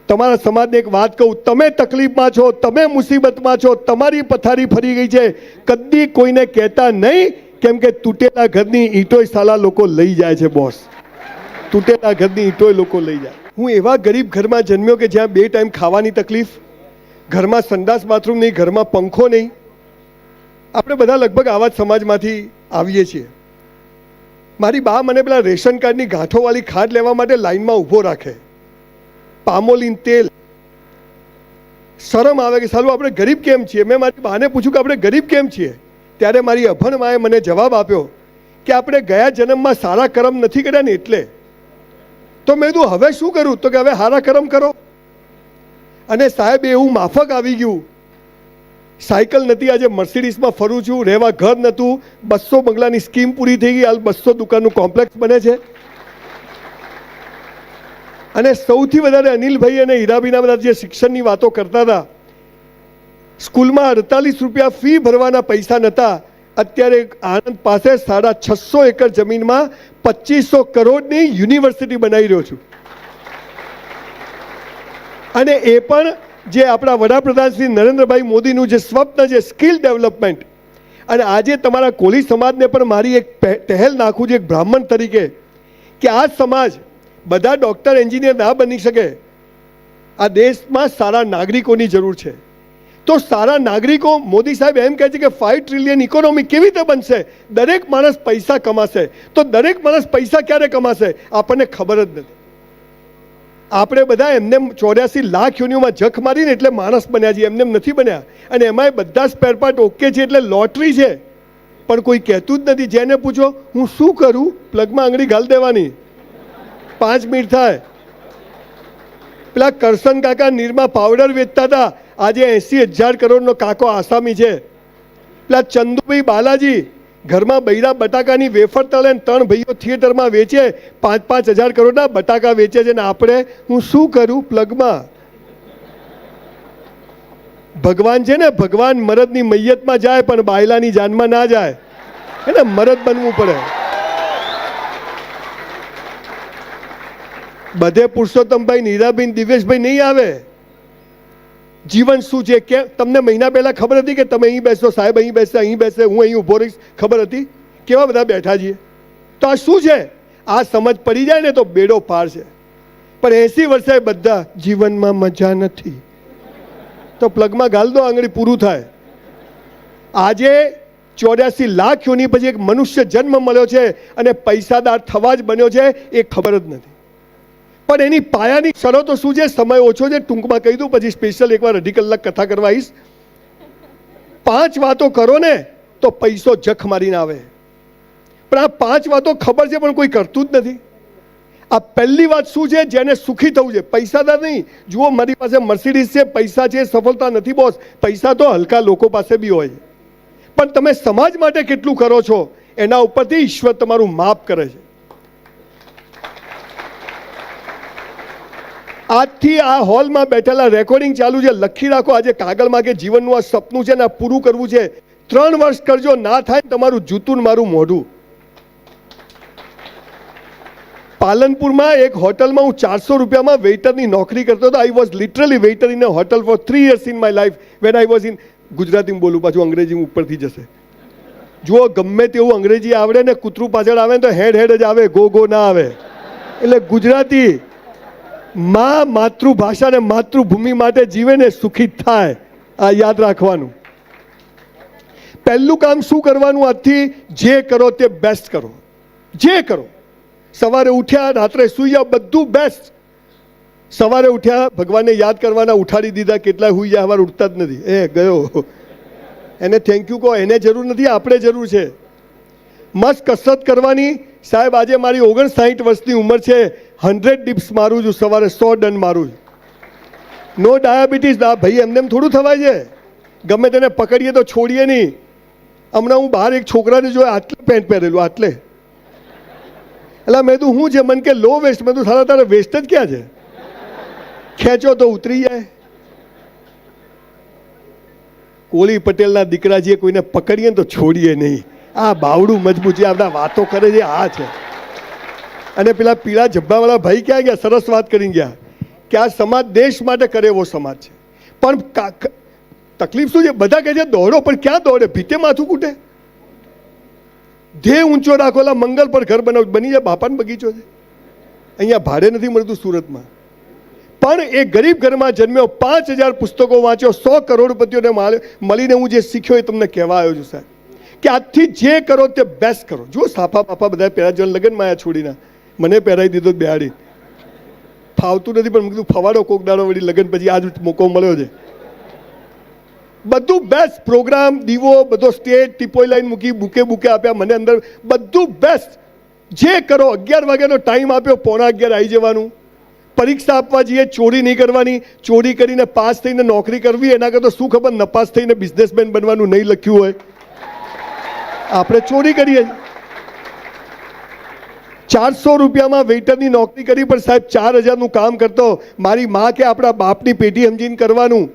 તમારા સમાજને એક વાત કહું, તમે તકલીફમાં છો, તમે મુસીબતમાં છો, તમારી પથારી ફરી ગઈ છે, કદી કોઈને કહેતા નહીં, કેમ કે તૂટેલા ઘરની ઈંટોય સાલા લોકો લઈ જાય છે બોસ. તૂટેલા ઘરની ઈંટોય લોકો લઈ જાય. હું એવા ગરીબ ઘરમાં જન્મ્યો કે જ્યાં 2 ટાઈમ ખાવાની તકલીફ, ઘરમાં સંડાસ બાથરૂમ નહીં, ઘરમાં પંખો નહીં. આપણે બધા લગભગ આવા જ સમાજમાંથી આવીએ છીએ. મારી બા મને પેલા રેશન કાર્ડની ગાંઠોવાળી ખાંડ લેવા માટે લાઈનમાં ઊભો રાખે, પામોલીન તેલ. શરમ આવે કે સાલું આપણે ગરીબ કેમ છીએ. મેં મારી બાને પૂછ્યું કે આપણે ગરીબ કેમ છીએ. ત્યારે મારી અભણ માએ મને જવાબ આપ્યો કે આપણે ગયા જન્મમાં સારા કર્મ નથી કર્યા ને એટલે. તો મેં કીધું હવે શું કરું? તો કે હવે સારા કર્મ કરો. અને સાહેબ એવું માફક આવી ગયું, સાયકલ નથી, આજે મર્સિડીઝમાં ફરું છું, રહેવા ઘર નહોતું, 200 બંગલાની સ્કીમ પૂરી થઈ ગઈ, હાલ 200 દુકાનનું કોમ્પ્લેક્સ બને છે. અને સૌથી વધારે અનિલભાઈ અને હીરાબીના બધા જે શિક્ષણની વાતો કરતા હતા, સ્કૂલમાં 48 રૂપિયા ફી ભરવાના પૈસા નહોતા. અત્યારે આણંદ પાસે 650 એકર જમીનમાં 2500 કરોડની યુનિવર્સિટી બનાવી રહ્યો છું. અને એ પણ જે આપણા વડાપ્રધાન શ્રી નરેન્દ્રભાઈ મોદીનું જે સ્વપ્ન છે સ્કિલ ડેવલપમેન્ટ. અને આજે તમારા કોલી સમાજને પણ મારી એક પહેલ નાખું છું એક બ્રાહ્મણ તરીકે કે આ સમાજ બધા ડૉક્ટર એન્જિનિયર ના બની શકે. આ દેશમાં સારા નાગરિકોની જરૂર છે. તો સારા નાગરિકો, મોદી સાહેબ એમ કહે છે કે 5 ટ્રિલિયન ઇકોનોમી કેવી રીતે બનશે? દરેક માણસ પૈસા કમાશે. તો દરેક માણસ પૈસા ક્યારે કમાશે આપણને ખબર જ નથી. આપણે બધા એમને 84 લાખ યોનિઓમાં જખ મારીને એટલે માણસ બન્યા છીએ, એમને નથી બન્યા. અને એમાંય બધા સ્પેર પાર્ટ ઓકે છે એટલે લોટરી છે, પણ કોઈ કહેતું જ નથી. જેને પૂછો હું શું કરું, પ્લગમાં આંગળી ઘાલ દેવાની, 5 મિનિટ થાય. પેલા કરશન કાકા નીરમાં પાવડર વેચતા હતા, આજે 80,000 કરોડનો કાકો આસામી છે. પેલા ચંદુભાઈ બાલાજી ઘરમાં બૈરા બટાકાની વેફર તળે, 3 ભાઈઓ થિયેટરમાં વેચે, 5,000 કરોડના બટાકા વેચે છે. ને આપણે હું શું કરું, પ્લગમાં. ભગવાન છે ને, ભગવાન મરદની મૈયતમાં જાય પણ બાયલાની જાનમાં ના જાય, એને મરદ બનવું પડે. બધે પુરુષોત્તમભાઈ, નીરાબેન, દિવેશભાઈ નહીં આવે. જીવન શું છે કે તમને મહિના પહેલા ખબર હતી કે તમે અહીં બેસો, સાહેબ અહીં બેસે, અહીં બેસે, હું અહીં ઊભો રહીશ? ખબર હતી? કેવા બધા બેઠા છીએ. તો આ શું છે? આ સમજ પડી જાય ને તો બેડો પાર છે. પણ 80 વર્ષે બધા જીવનમાં મજા નથી, તો પ્લગમાં ગાલ દો, આંગળી પૂરું થાય. આજે 84 લાખ યોની પછી એક મનુષ્ય જન્મ મળ્યો છે અને પૈસાદાર થવા જ બન્યો છે એ ખબર જ નથી. પણ એની પાયાની શરતો શું છે? સમય ઓછો છે, ટૂંકમાં કહી દઉં, પછી સ્પેશિયલ એકવાર 2.5 કલાક કથા કરવા આવીશ. 5 વાતો કરો ને તો પૈસો જખ મારીને આવે. પણ આ 5 વાતો ખબર છે પણ કોઈ કરતું જ નથી. આ પહેલી વાત શું છે? જેને સુખી થવું છે, પૈસાદાર નહીં. જુઓ, મારી પાસે મર્સિડીઝ છે, પૈસા છે, સફળતા નથી બોસ. પૈસા તો હલકા લોકો પાસે બી હોય, પણ તમે સમાજ માટે કેટલું કરો છો એના ઉપરથી ઈશ્વર તમારું માપ કરે છે. આજથી આ હોલમાં બેઠેલા રેકોર્ડિંગ ચાલુ છે, લખી રાખો આજે કાગળમાં કે જીવનનું આ સપનું છે ને આ પૂરું કરવું છે. 3 વર્ષ કરજો, ના થાય તમારું જૂતું મારું મોઢું. પાલનપુરમાં એક હોટલમાં હું 400 રૂપિયામાં વેઇટરની નોકરી કરતો હતો. I was literally waiter in a hotel for 3 years in my life when I was in. ગુજરાતીમાં બોલું, પાછું અંગ્રેજી ઉપરથી જશે. જુઓ, ગમે તેવું અંગ્રેજી આવડે ને કૂતરું પાછળ આવે તો હેડ હેડ જ આવે, ગો ગો ના આવે. એટલે ગુજરાતી માં માતૃભાષા ને માતૃભૂમિ માટે જીવે ને સુખી થાય, આ યાદ રાખવાનું. પહેલું કામ શું કરવાનું? આજથી જે કરો તે બેસ્ટ કરો. જે કરો, સવારે ઉઠ્યા, રાત્રે સુઈ જાઓ, બધું બેસ્ટ. સવારે ઉઠ્યા, ભગવાનને યાદ કરવાના, ઉઠાડી દીધા. કેટલા સુઈ જાય, સવારે ઉઠતા જ નથી. એ ગયો, એને થેન્ક યુ કહો. એને જરૂર નથી, આપણે જરૂર છે. મસ્ત કસરત કરવાની. સાહેબ આજે મારી 59 વર્ષની ઉંમર છે, 100 ડિપ્સ મારું છું સવારે, 100 ડન મારું છું. નો ડાયાબિટીસ. ના ભાઈ, એમને એમ થોડું થવાય છે. ગમે તેને પકડીએ તો છોડીએ નહીં. હમણાં હું બહાર એક છોકરાને જોયો, આટલે પેન્ટ પહેરેલું, આટલે. એટલે મેં તું શું છે? મને કે લો વેસ્ટ. મેં તું સારા તારે વેસ્ટ જ ક્યાં છે? ખેંચો તો ઉતરી જાય. કોળી પટેલના દીકરા જે કોઈને પકડીએ ને તો છોડીએ નહીં. આ બાવડું મજબૂત છે, આપણા વાતો કરે છે. આ છે. અને પેલા પીળા જબ્બાવાળા ભાઈ ક્યાં ગયા? સરસ વાત કરી ગયા કે આ સમાજ દેશ માટે કરે એવો સમાજ છે. પણ તકલીફ શું છે? બધા કહે છે દોડો, પણ ક્યાં દોડે? ભીતે માથું કૂટે. ધ્યેય ઊંચો રાખોલા મંગલ પર ઘર બનાવ, બની જાય બાપાનો બગીચો છે. અહીંયા ભાડે નથી મળતું સુરતમાં. પણ એ ગરીબ ઘરમાં જન્મ્યો, 5000 પુસ્તકો વાંચ્યો, 100 કરોડપતિઓને મળીને હું જે શીખ્યો એ તમને કહેવા આવ્યો છું સાહેબ, કે આજથી જે કરો તે બેસ્ટ કરો. જો સાફા બાફા બધા પહેરા જણ લગ્નમાં આયા છોડીને મને પહેરાવી દીધો બેહાડી, ફાવતું નથી, પણ મેં કીધું ફવાડો કોક દાડો વળી લગ્ન પછી આજ મોકો મળ્યો છે. બધું બેસ્ટ પ્રોગ્રામ, દીવો બધો સ્ટેજ, ટીપોઈ લાઈન મૂકી, બુકે આપ્યા મને અંદર, બધું બેસ્ટ. જે કરો, 11 વાગ્યાનો ટાઈમ આપ્યો, 11:15 આવી જવાનું. પરીક્ષા આપવા જઈએ, ચોરી નહીં કરવાની. ચોરી કરીને પાસ થઈને નોકરી કરવી એના કરતાં શું ખબર નપાસ થઈને બિઝનેસમેન બનવાનું નહીં લખ્યું હોય, આપણે ચોરી કરીએ. 400 રૂપિયામાં વેઇટરની નોકરી કરી, પણ સાહેબ 4000નું કામ કરતો. મારી માં કે આપણા બાપની પેઢી સમજીને કરવાનું.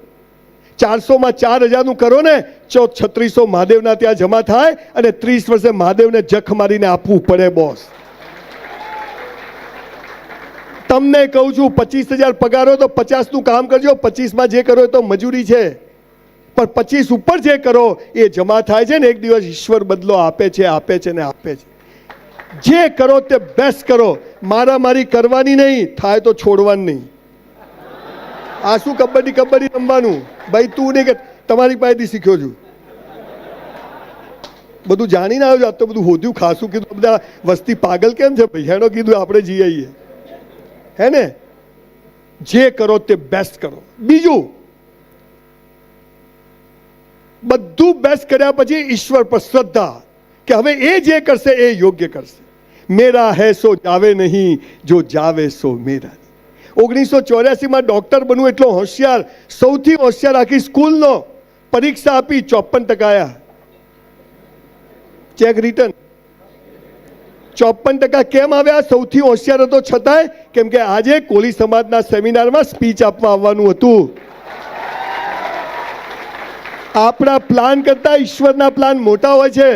400માં 4000નું કરો ને, 3600 મહાદેવના ત્યાં જમા થાય અને 30 વર્ષે મહાદેવને જખ મારીને આપવું પડે બોસ. તમને કહું છું 25000 પગાર હોય તો 50નું કામ કરજો, 25માં જે કરો તો મજૂરી છે, પણ 25 ઉપર જે કરો એ જમા થાય છે ને એક દિવસ ઈશ્વર બદલો આપે છે, આપે છે ને આપે છે. જે કરો તે બેસ્ટ કરો. મારામારી કરવાની નહીં, થાય તો છોડવાની નહીં. આ શું કબડ્ડી રમવાનું? ભાઈ તું નહીં કે તમારી પાસેથી શીખ્યો છું, બધું જાણીને આવ્યો છું. આ તો બધું હોદ્યું ખાસું કીધું. બધા વસ્તી પાગલ કેમ છે ભાઈ? હેડો કીધું આપણે જઈ આવીએ, હે ને? જે કરો તે બેસ્ટ કરો. બીજું બધું બેસ્ટ કર્યા પછી ઈશ્વર પર શ્રદ્ધા, કે હવે એ જે કરશે એ યોગ્ય કરશે. મેરા હૈ સો જાવે નહીં, જો જાવે સો મેરા. 1984માં ડોક્ટર બનવું એટલો હોશિયાર, સૌથી હોશિયાર આખી સ્કૂલનો. પરીક્ષા આપી, 54% આવ્યા. ચેક રિટર્ન 54% કેમ આવ્યા? સૌથી હોશિયાર હતો છતાંય, કેમ કે આજે કોલી સમાજના સેમિનારમાં સ્પીચ આપવા આવવાનું હતું. આપણા પ્લાન કરતા ઈશ્વરના પ્લાન મોટા હોય છે.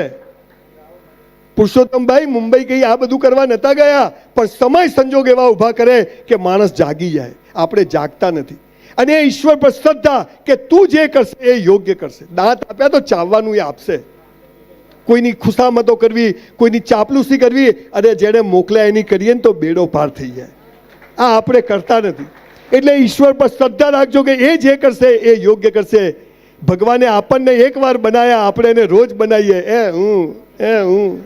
પુરુષોત્તમભાઈ મુંબઈ કઈ આ બધું કરવા નતા ગયા, પણ સમય સંજોગ એવા ઊભા કરે કે માણસ જાગી જાય. આપણે જાગતા નથી. અને ઈશ્વર પર શ્રદ્ધા કે તું જે કરશે એ યોગ્ય કરશે. દાંત આપ્યા તો ચાવવાનું એ આપશે. કોઈની ખુશામતો કરવી, કોઈની ચાપલુસી કરવી, અને જેને મોકલ્યા એની કરીએ ને તો બેડો પાર થઈ જાય. આ આપણે કરતા નથી. એટલે ઈશ્વર પર શ્રદ્ધા રાખજો કે એ જે કરશે એ યોગ્ય કરશે. ભગવાને આપણને એકવાર બનાવ્યા, આપણે એને રોજ બનાવીએ. હું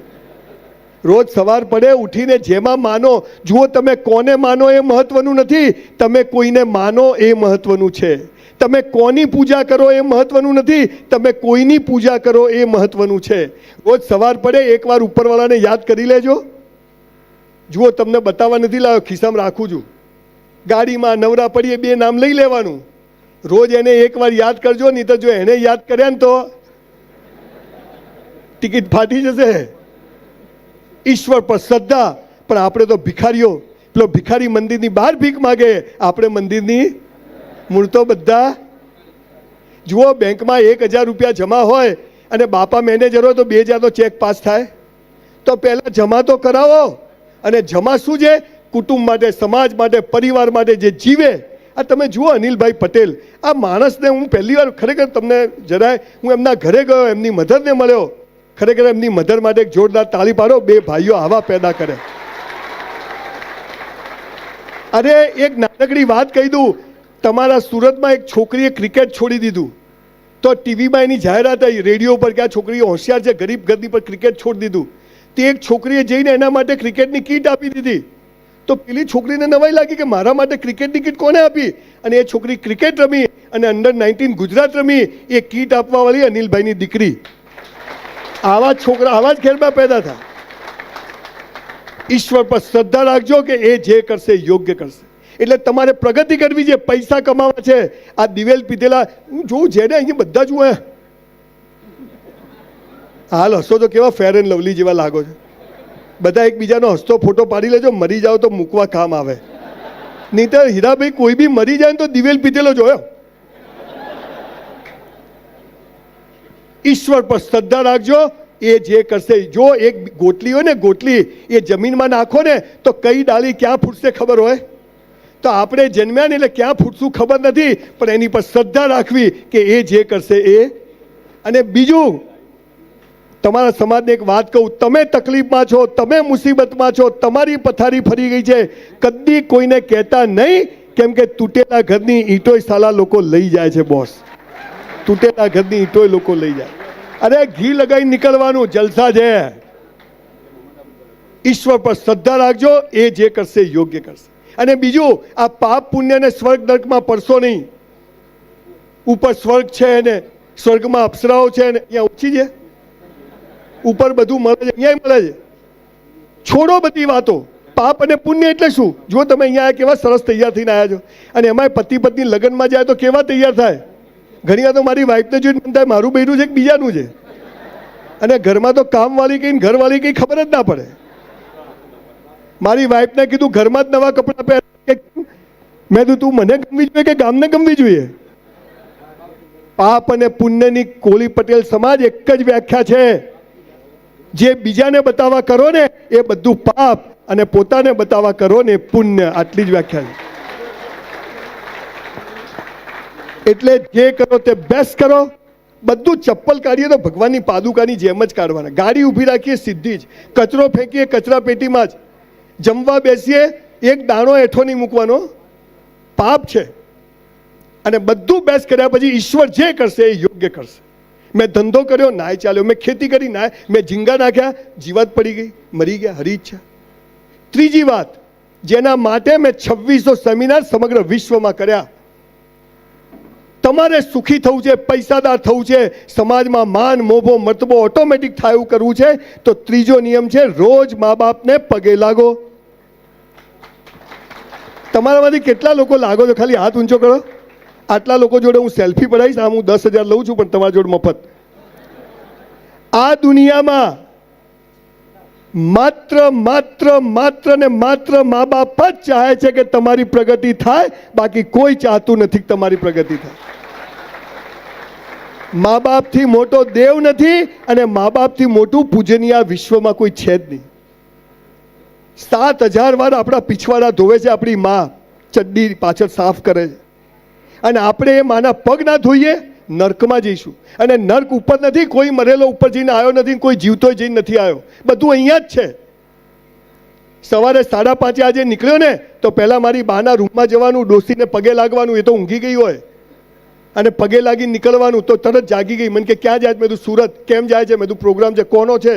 રોજ સવાર પડે ઉઠીને જેમાં માનો. જુઓ, તમે કોને માનો એ મહત્વનું નથી, તમે કોઈને માનો એ મહત્વનું છે. તમે કોની પૂજા કરો એ મહત્વનું નથી, તમે કોઈની પૂજા કરો એ મહત્વનું છે. રોજ સવાર પડે એકવાર ઉપરવાળાને યાદ કરી લેજો. જુઓ, તમને બતાવવા નથી લાવ્યો, ખિસ્સામાં રાખું છું. ગાડીમાં નવરા પડીએ 2 નામ લઈ લેવાનું. રોજ એને એકવાર યાદ કરજો, નહીં તો જો એને યાદ કર્યા ને તો ટિકિટ ફાટી જશે. ઈશ્વર પર શ્રદ્ધા. પણ આપણે તો ભિખારીઓ. પેલો ભિખારી મંદિરની બહાર ભીખ માગે, આપણે મંદિરની મૂળ તો બધા. જુઓ, બેંકમાં 1000 રૂપિયા જમા હોય અને બાપા મેનેજર હોય તો 2000 ચેક પાસ થાય. તો પહેલા જમા તો કરાવો. અને જમા શું છે? કુટુંબ માટે, સમાજ માટે, પરિવાર માટે જે જીવે. આ તમે જુઓ અનિલભાઈ પટેલ, આ માણસને હું પહેલી વાર ખરેખર તમને જરાય, હું એમના ઘરે ગયો, એમની મધરને મળ્યો. ખરેખર એમની મધર માટે એક જોરદાર તાળી પાડો. 2 ભાઈઓ આવા પેદા કરે. અરે એક નાનકડી વાત કહી દઉં. તમારા સુરતમાં એક છોકરીએ ક્રિકેટ છોડી દીધું, તો ટીવીમાં એની જાહેરાત આવી, રેડિયો પર, કે આ છોકરી હોશિયાર છે, ગરીબ ઘરની પર ક્રિકેટ છોડી દીધું. તે એક છોકરીએ જઈને એના માટે ક્રિકેટની કીટ આપી દીધી. તો પેલી છોકરીને નવાઈ લાગી કે મારા માટે ક્રિકેટની કીટ કોને આપી? અને એ છોકરી ક્રિકેટ રમી અને અંડર-19 ગુજરાત રમી. એ કીટ આપવાવાળી અનિલભાઈની દીકરી. આવા છોકરા આવા જ ઘેરમાં પેદા થાય. ઈશ્વર પર શ્રદ્ધા રાખજો કે એ જે કરશે યોગ્ય કરશે. એટલે તમારે પ્રગતિ કરવી છે, પૈસા કમાવા છે. આ દિવેલ પીધેલા હું જોઉં, જેને અહીંયા બધા જુએ હાલ હસો તો કેવા ફેર એન્ડ લવલી જેવા લાગો છો. બધા એકબીજાનો હસતો ફોટો પાડી લેજો, મરી જાઓ તો મૂકવા કામ આવે. નહીં તો હીરાભાઈ કોઈ બી મરી જાય ને તો દિવેલ પીધેલો જોયો. ઈશ્વર પર શ્રદ્ધા રાખજો, એ જે કરશે. જો એક ગોટલી હોય ને, ગોટલી એ જમીનમાં નાખો ને તો કઈ ડાળી ક્યાં ફૂટશે ખબર હોય? તો આપણે જન્મ્યા ને એટલે ક્યાં ફૂટશું ખબર નથી, પણ એની પર શ્રદ્ધા રાખવી કે એ જે કરશે એ. અને બીજું, તમારા સમાજને એક વાત કહું, તમે તકલીફમાં છો, તમે મુસીબતમાં છો, તમારી પથારી ફરી ગઈ છે, કદી કોઈને કહેતા નહીં, કેમ કે તૂટેલા ઘરની ઈંટોય સાલા લોકો લઈ જાય છે બોસ. તૂટેલા ઘરની ઈંટોય લોકો લઈ જાય. અરે ઘી લગાવી નીકળવાનું, જલસા છે. ઈશ્વર પર શ્રદ્ધા રાખજો, એ જે કરશે યોગ્ય કરશે. અને બીજું, આ પાપ પુણ્ય ને સ્વર્ગ નર્કમાં પડશો નહીં. ઉપર સ્વર્ગ છે ને સ્વર્ગમાં અપ્સરાઓ છે ને અહીંયા ઓછી છે, ઉપર બધું મળે છે, અહીંયા મળે છે. છોડો બધી વાતો. પાપ અને પુણ્ય એટલે શું? જો તમે અહીંયા કેવા સરસ તૈયાર થઈને આવ્યા છો, અને એમાંય પતિ પત્ની લગ્નમાં જાય તો કેવા તૈયાર થાય. ઘણી વાર તો મારી વાઈફને જોઈને મન થાય મારું બૈરું છે કે બીજાનું છે. અને ઘરમાં તો કામવાળી કઈ ઘરવાળી કઈ ખબર જ ના પડે. મારી વાઈફને કીધું ઘરમાં જ નવા કપડાં પહેર. મેં કીધું તું મને ગમવી જોઈએ કે ગામને ગમવી જોઈએ? પાપ અને પુણ્યની કોળી પટેલ સમાજ એક જ વ્યાખ્યા છે. જે બીજાને બતાવવા કરો ને એ બધું પાપ, અને પોતાને બતાવવા કરો ને પુણ્ય. આટલી જ વ્યાખ્યા છે. એટલે જે કરો તે બેસ્ટ કરો. બધું ચપ્પલ કાઢીએ તો ભગવાનની પાદુકાની જેમ જ કાઢવાના. ગાડી ઊભી રાખીએ સીધી જ, કચરો ફેંકીએ કચરા પેટીમાં જ, જમવા બેસીએ એક દાણો હેઠો નહીં મૂકવાનો, પાપ છે. અને બધું બેસ્ટ કર્યા પછી ઈશ્વર જે કરશે એ યોગ્ય કરશે. મેં ધંધો કર્યો, નાય ચાલ્યો. મેં ખેતી કરી, નાય. મેં ઝીંગા નાખ્યા, જીવાત પડી ગઈ, મરી ગયા, હરી ઈચ્છા. ત્રીજી વાત, જેના માટે મેં 2600 સેમિનાર સમગ્ર વિશ્વમાં કર્યા. તમારે સુખી થવું છે, પૈસાદાર થવું છે, સમાજમાં માન મોભો મર્તબો ઓટોમેટિક થાય એવું કરવું છે, તો ત્રીજો નિયમ છે રોજ મા બાપને પગે લાગો. તમારામાંથી કેટલા લોકો લાગો છો? ખાલી હાથ ઊંચો કરો. આટલા લોકો જોડે હું સેલ્ફી પડાવીશ. આમ હું 10,000 લઉં છું, પણ તમારા જોડે મફત. આ દુનિયામાં માત્ર ને માત્ર મા બાપ જ ચાહે છે કે તમારી પ્રગતિ થાય, બાકી કોઈ ચાહતું નથી કે તમારી પ્રગતિ થાય. મા બાપથી મોટો દેવ નથી, અને મા બાપથી મોટું પૂજનીય વિશ્વમાં કોઈ છે જ નહીં. 7,000 વાર આપણા પીછવાડા ધોવે છે આપણી મા, ચડ્ડી પાછળ સાફ કરે છે. અને આપણે એ માના પગ ના ધોઈએ, નર્કમાં જઈશું. અને નર્ક ઉપર નથી, કોઈ મરેલો ઉપર જઈને આવ્યો નથી, કોઈ જીવતો જઈને નથી આવ્યો. બધું અહીંયા જ છે. સવારે 5:30 આજે નીકળ્યો ને તો પહેલા મારી બાના રૂમમાં જવાનું, ડોસીને પગે લાગવાનું. એ તો ઊંઘી ગઈ હોય, અને પગે લાગી નીકળવાનું. તો તરત જાગી ગઈ. મને કે ક્યાં જાય? મેં કીધું સુરત. કેમ જાય છે? મેં કીધું પ્રોગ્રામ છે. કોનો છે?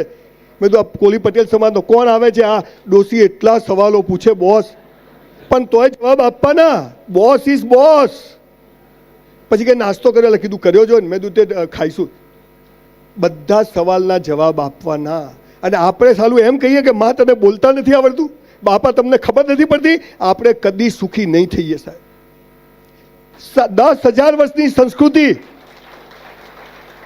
મેં કીધું આ કોલી પટેલ સમાજનો. કોણ આવે છે? આ ડોસી એટલા સવાલો પૂછે બોસ, પણ તોય જવાબ આપવાના. Boss is boss. પછી કે નાસ્તો કર્યો? કીધું કર્યો જો ને. મેં કીધું તે ખાઈશું. બધા સવાલના જવાબ આપવાના. અને આપણે સાલું એમ કહીએ કે માં તને બોલતા નથી આવડતું, બાપા તમને ખબર નથી પડતી. આપણે કદી સુખી નહીં થઈએ સાહેબ. 10,000 વર્ષની સંસ્કૃતિ.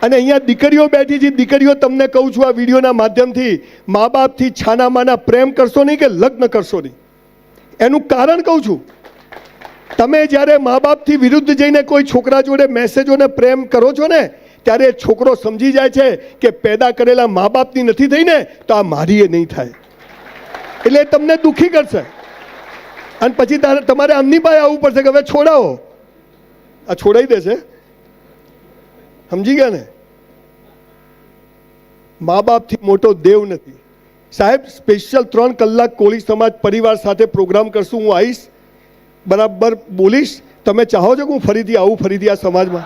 અને અહીંયા દીકરીઓ બેઠી છે. દીકરીઓ, તમને કહું છું આ વિડીયોના માધ્યમથી, મા બાપથી છાના માના પ્રેમ કરશો નહીં કે લગ્ન કરશો નહીં. એનું કારણ કહું છું. તમે જ્યારે મા બાપથી વિરુદ્ધ જઈને કોઈ છોકરા જોડે મેસેજોને પ્રેમ કરો છો ને, ત્યારે છોકરો સમજી જાય છે કે પેદા કરેલા મા બાપની નથી થઈ ને, તો આ મારી એ નહીં થાય. એટલે તમને દુઃખી કરશે. અને પછી તમારે આમની પાસે આવવું પડશે કે હવે છોડાવો. આ છોડાઈ દેશે. સમજી ગયા ને? મા બાપથી મોટો દેવ નથી સાહેબ. સ્પેશિયલ 3 કલાક કોળી સમાજ પરિવાર સાથે પ્રોગ્રામ કરશું. હું આવીશ, બરાબર બોલીશ. તમે ચાહો છો કે હું ફરીથી આવું, ફરીથી આ સમાજમાં?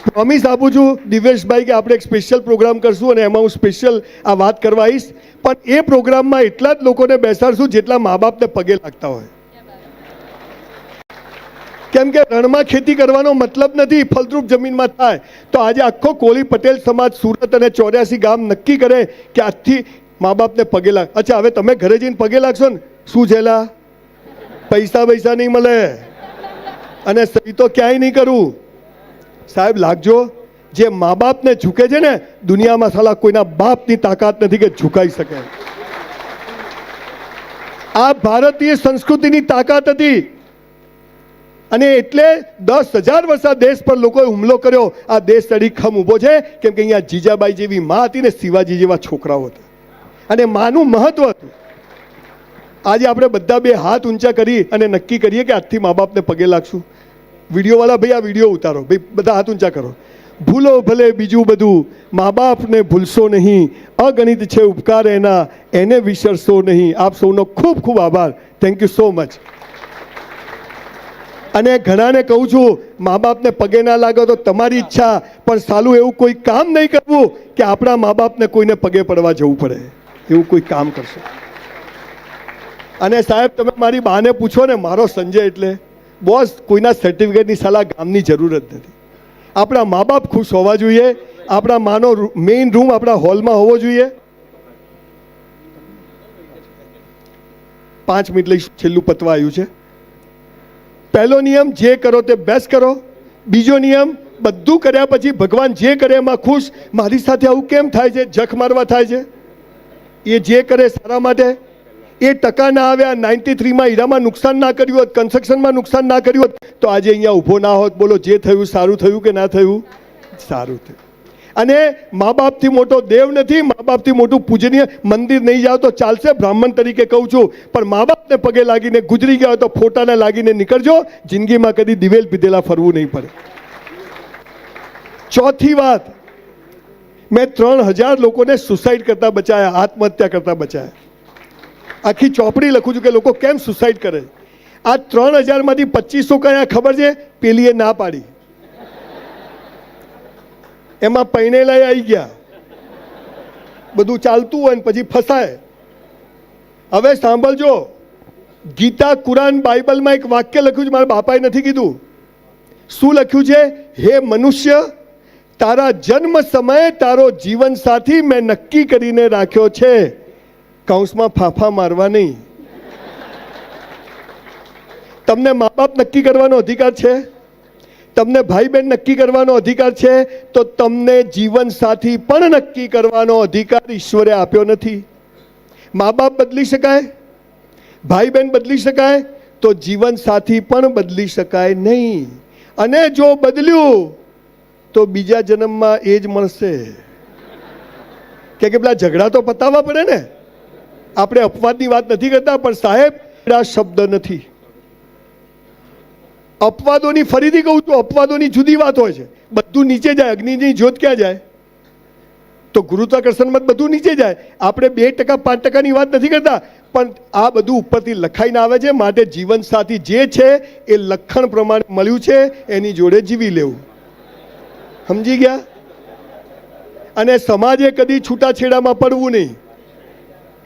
પ્રોમિસ આપું છું દિવેશભાઈ કે આપણે એક સ્પેશિયલ પ્રોગ્રામ કરશું, અને એમાં હું સ્પેશિયલ આ વાત કરવા આવીશ. પણ એ પ્રોગ્રામમાં એટલા જ લોકોને બેસાડશું જેટલા મા બાપને પગે લાગતા હોય. કેમ કે રણમાં ખેતી કરવાનો મતલબ નથી, ફળદ્રુપ જમીનમાં થાય. તો આજે આખો કોળી પટેલ સમાજ સુરત અને 84 ગામ નક્કી કરે કે આજથી મા બાપને પગે લાગ. અચ્છા, હવે તમે ઘરે જઈને પગે લાગશો ને, શું છેલા પૈસા નહીં મળે, અને સહી તો ક્યાંય નહીં કરું સાહેબ. લાગજો. જે મા બાપને ઝૂકે છે ને, દુનિયામાં સાલા કોઈના બાપની તાકાત નથી કે ઝુકાઈ શકે. આ ભારતીય સંસ્કૃતિની તાકાત હતી. અને એટલે 10,000 વર્ષ આ દેશ પર લોકોએ હુમલો કર્યો. આ દેશ અડીખમ ઊભો છે કેમ કે અહીંયા જીજાબાઈ જેવી મા હતી ને શિવાજી જેવા છોકરાઓ હતા. અને માનું મહત્વ હતું. આજે આપણે બધા બે હાથ ઊંચા કરી અને નક્કી કરીએ કે આજથી મા બાપને પગે લાગશું. વિડીયોવાળા ભાઈ આ વિડીયો ઉતારો, ભાઈ બધા હાથ ઊંચા કરો. ભૂલો ભલે બીજું બધું, મા બાપને ભૂલશો નહીં, અગણિત છે ઉપકાર એના, એને વિસરશો નહીં. આપ સૌનો ખૂબ ખૂબ આભાર. Thank you so much. અને ઘણાને કહું છું, મા બાપને પગે ના લાગો તો તમારી ઈચ્છા, પણ સાલું એવું કોઈ કામ નહીં કરવું કે આપણા મા બાપને કોઈને પગે પડવા જવું પડે. એવું કોઈ કામ કરશો. અને સાહેબ તમે મારી બાને પૂછો ને, મારો સંજય એટલે બોસ, કોઈના સર્ટિફિકેટની સાલા ગામની જરૂર જ નથી. આપણા મા બાપ ખુશ હોવા જોઈએ. આપણા માનો મેઇન રૂમ આપણા હોલમાં હોવો જોઈએ. 5 મિનિટ લઈ છેલ્લું પતવા આવ્યું છે. પહેલો નિયમ, જે કરો તે બેસ્ટ કરો. બીજો નિયમ, બધું કર્યા પછી ભગવાન જે કરે એમાં ખુશ. મારી સાથે આવું કેમ થાય છે? જખ મારવા થાય છે. એ જે કરે સારા માટે. એ ટકા ના આવ્યા, 93માં હીરામાં નુકસાન ના કર્યું હોત, કન્સ્ટ્રક્શનમાં નુકસાન ના કર્યું હોત તો આજે અહીંયા ઊભો ના હોત. બોલો, જે થયું સારું થયું કે ના થયું? સારું થયું. અને મા બાપથી મોટો દેવ નથી, મા બાપથી મોટું પૂજનીય મંદિર નહીં જાઓ તો ચાલશે, બ્રાહ્મણ તરીકે કહું છું, પણ મા બાપને પગે લાગીને ગુજરી ગયા હોય તો ફોટાને લાગીને નીકળજો. જિંદગીમાં કદી દિવેલ પીધેલા ફરવું નહીં પડે. ચોથી વાત, મેં 3000 લોકોને સુસાઇડ કરતા બચાયા, આત્મહત્યા કરતા બચાયા. આખી ચોપડી લખું છું કે લોકો કેમ સુસાઇડ કરે. આ 3000માંથી 2500 કયા ખબર છે? પેલીએ ના પાડી, એમાં પૈણેલા આવી ગયા, બધું ચાલતું હોય ને પછી ફસાય. હવે સાંભળજો, ગીતા, કુરાન, બાઇબલમાં એક વાક્ય લખ્યું છે, મારા બાપાએ નથી કીધું. શું લખ્યું છે? હે મનુષ્ય, તારા જન્મ સમયે તારો જીવન સાથી મેં નક્કી કરીને રાખ્યો છે. કૌંસમાં ફાંફા મારવા નહીં. તમને મા બાપ નક્કી કરવાનો અધિકાર છે, તમને ભાઈ બહેન નક્કી કરવાનો અધિકાર છે, તો તમને જીવન સાથી પણ નક્કી કરવાનો અધિકાર ઈશ્વરે આપ્યો નથી. મા બાપ બદલી શકાય, ભાઈ બહેન બદલી શકાય, તો જીવન સાથી પણ બદલી શકાય નહીં. અને જો બદલ્યું તો બીજા જન્મમાં એ જ મળશે. કે પેલા ઝઘડા તો પતાવવા પડે ને. આપણે અપવાદની વાત નથી કરતા, પણ સાહેબ આ શબ્દ નથી. અપવાદોની, ફરીથી કહું છું, અપવાદોની જુદી વાત હોય છે. બધું નીચે જાય. અગ્નિની જ્યોત ક્યાં જાય? તો ગુરુત્વાકર્ષણમાં બધું નીચે જાય. આપણે 2% 5%ની વાત નથી કરતા, પણ આ બધું ઉપરથી લખાઈને આવે છે. માટે જીવન સાથી જે છે એ લખણ પ્રમાણે મળ્યું છે, એની જોડે જીવી લેવું. સમજી ગયા? અને સમાજે કદી છૂટાછેડામાં પડવું નહીં.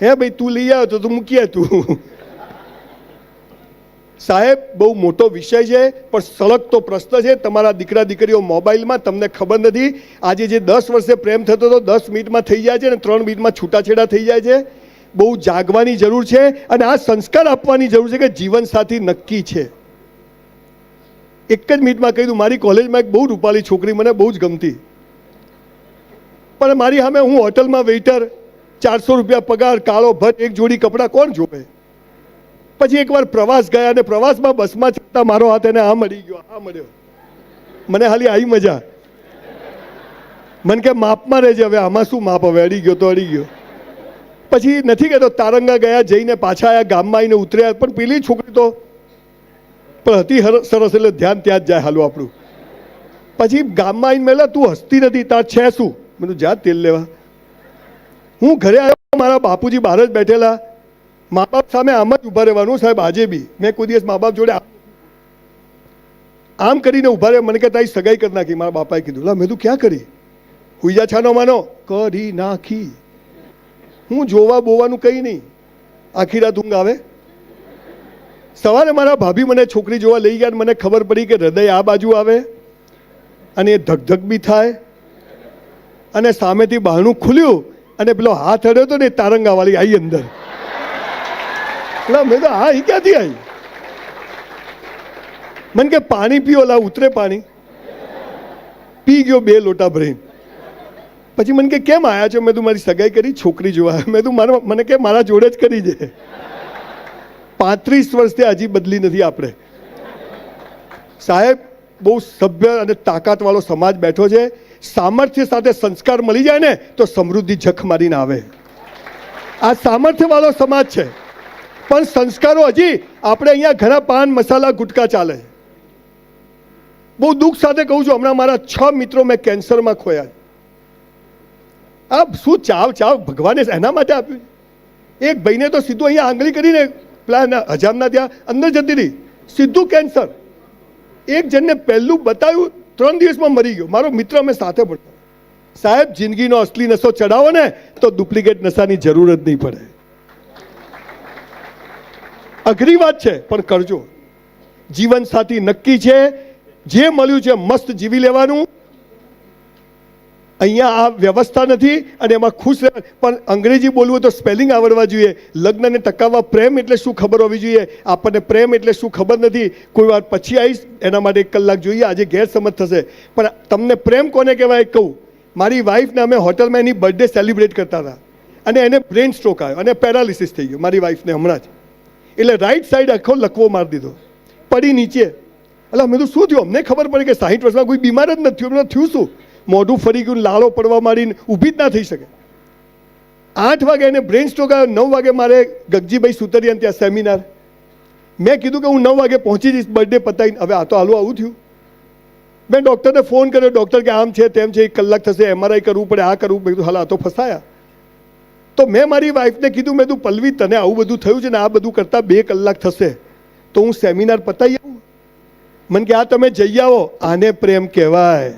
હે ભાઈ, તું લઈ આવ્યો તો તું મૂકી તું. સાહેબ, બહુ મોટો વિષય છે, પણ સળગતો પ્રશ્ન છે. તમારા દીકરા દીકરીઓ મોબાઈલમાં, તમને ખબર નથી. આજે જે 10 વર્ષે પ્રેમ થતો હતો 10 મિનિટમાં થઈ જાય છે અને 3 મિનિટમાં છૂટાછેડા થઈ જાય છે. બહુ જાગવાની જરૂર છે અને આ સંસ્કાર આપવાની જરૂર છે કે જીવન સાથી નક્કી છે. એક જ મિનિટમાં કહી દઉં, મારી કોલેજમાં એક બહુ રૂપાળી છોકરી મને બહુ જ ગમતી, પણ મારી સામે હું હોટલમાં વેઇટર, 400 રૂપિયા પગાર, કાળો ભટ્ટ, એક જોડી કપડાં કોણ જોવે? પછી એકવાર પ્રવાસ ગયા અને પ્રવાસમાં બસમાં ચડતા મારો હાથ એને આ મળી ગયો, આ મળ્યો. મને હાલી આવી મજા. મને કે માપમાં રહેજે. હવે આમાં શું માપ? હવે અડી ગયો તો અડી ગયો. પછી નથી કહેતો, તારંગા ગયા, જઈને પાછા આવ્યા, ગામમાં આવીને ઉતર્યા. પણ પેલી છોકરી તો પણ હતી સરસ, એટલે ધ્યાન ત્યાં જ જાય હાલું આપણું. પછી ગામમાં આવીને મેલા, તું હસતી નથી, તાર છે શું? મેં જા તેલ લેવા. હું ઘરે આવ્યો, મારા બાપુજી બહાર જ બેઠેલા. મા બાપ સામે આમ જ ઊભા રહેવાનું સાહેબ. આજે બી મેં કોઈ દિવસ મા બાપ જોડે આમ કરીને ઊભા રહે. મને કે તારી સગાઈ કરી નાખી. મારા બાપાએ કીધું. લા, મેં તું ક્યાં કરી? હુઈજા છાનો માનો કરી નાખી. હું જોવા બોવાનું કંઈ નહીં. આખી રાત ઊંઘ આવે. સવારે મારા ભાભી મને છોકરી જોવા લઈ ગયા. મને ખબર પડી કે હૃદય આ બાજુ આવે અને એ ધક બી થાય. અને સામેથી બહારનું ખુલ્યું અને પેલો હાથ અડ્યો હતો ને, તારંગાવાળી આવી અંદર. મેં તો હા, એ ક્યાંથી આવી? મને કે પાણી પીઓ. લા, ઉતરે પાણી. પી ગયો 2 લોટા ભરીને. પછી મને કે કેમ આવ્યા છો? મેં તું મારી સગાઈ કરી, છોકરી જોવા. મેં તું મને કે મારા જોડે જ કરી છે. 35 વર્ષથી હજી બદલી નથી આપણે. સાહેબ, બહુ સભ્ય અને તાકાતવાળો સમાજ બેઠો છે. સામર્થ્ય સાથે સંસ્કાર મળી જાય ને તો સમૃદ્ધિ જખ મારીને આવે. આ સામર્થ્યવાળો સમાજ છે. પણ સંસ્કારો હજી આપણે અહીંયા ઘણા પાન મસાલા ગુટકા ચાલે. બહુ દુઃખ સાથે કહું છું, હમણાં મારા 6 મિત્રો મેં કેન્સરમાં ખોયા. આ શું ચાવ ભગવાને એના માટે આપ્યું. એક ભાઈને તો સીધું અહીંયા આંગળી કરીને પેલા હજામના ત્યાં અંદર જતી રહી, સીધું કેન્સર. એક જણને પહેલું બતાવ્યું 3 દિવસમાં મરી ગયો. મારો મિત્ર અમે સાથે પડતા. સાહેબ, જિંદગીનો અસલી નશો ચડાવો ને તો ડુપ્લિકેટ નશાની જરૂર જ નહીં પડે. અઘરી વાત છે પણ કરજો. જીવન સાથી નક્કી છે, જે મળ્યું છે મસ્ત જીવી લેવાનું. અહીંયા આ વ્યવસ્થા નથી અને એમાં ખુશ રહે. પણ અંગ્રેજી બોલવું તો સ્પેલિંગ આવડવા જોઈએ. લગ્નને ટકાવવા પ્રેમ એટલે શું ખબર હોવી જોઈએ. આપણને પ્રેમ એટલે શું ખબર નથી. કોઈ વાર પછી આવીશ, એના માટે 1 કલાક જોઈએ. આજે ગેરસમજ થશે, પણ તમને પ્રેમ કોને કહેવાય કહું. મારી વાઈફને અમે હોટલમાં એની બર્થડે સેલિબ્રેટ કરતા હતા અને એને બ્રેન સ્ટ્રોક આવ્યો અને પેરાલિસિસ થઈ ગયો મારી વાઈફને હમણાં જ. એટલે રાઈટ સાઈડ આખો લકવો મારી દીધો, પડી નીચે. એટલે અમે તો શું થયું, અમને ખબર પડી કે 60 વર્ષમાં કોઈ બીમાર જ નથી થયું. થયું શું, મોઢું ફરી ગયું, લાળો પડવા માંડીને ઊભી જ ના થઈ શકે. 8 વાગે એને બ્રેન સ્ટ્રોક આવ્યો. 9 વાગે મારે ગગજીભાઈ સુતરિયાને ત્યાં સેમિનાર. મેં કીધું કે હું 9 વાગે પહોંચી જઈશ બર્થડે પતાવીને. હવે આ તો હાલું આવું થયું. મેં ડૉક્ટરને ફોન કર્યો. ડૉક્ટર કે આમ છે તેમ છે, 1 કલાક થશે, MRI કરવું પડે, આ કરવું. મેં કીધું હાલ આ તો ફસાયા. તો મેં મારી વાઈફને કીધું, મેં તું પલ્લવી તને આવું બધું થયું છે ને આ બધું કરતાં 2 કલાક થશે તો હું સેમિનાર પતાવી આવું. મને કે આ તમે જઈ આવો, આને પ્રેમ કહેવાય.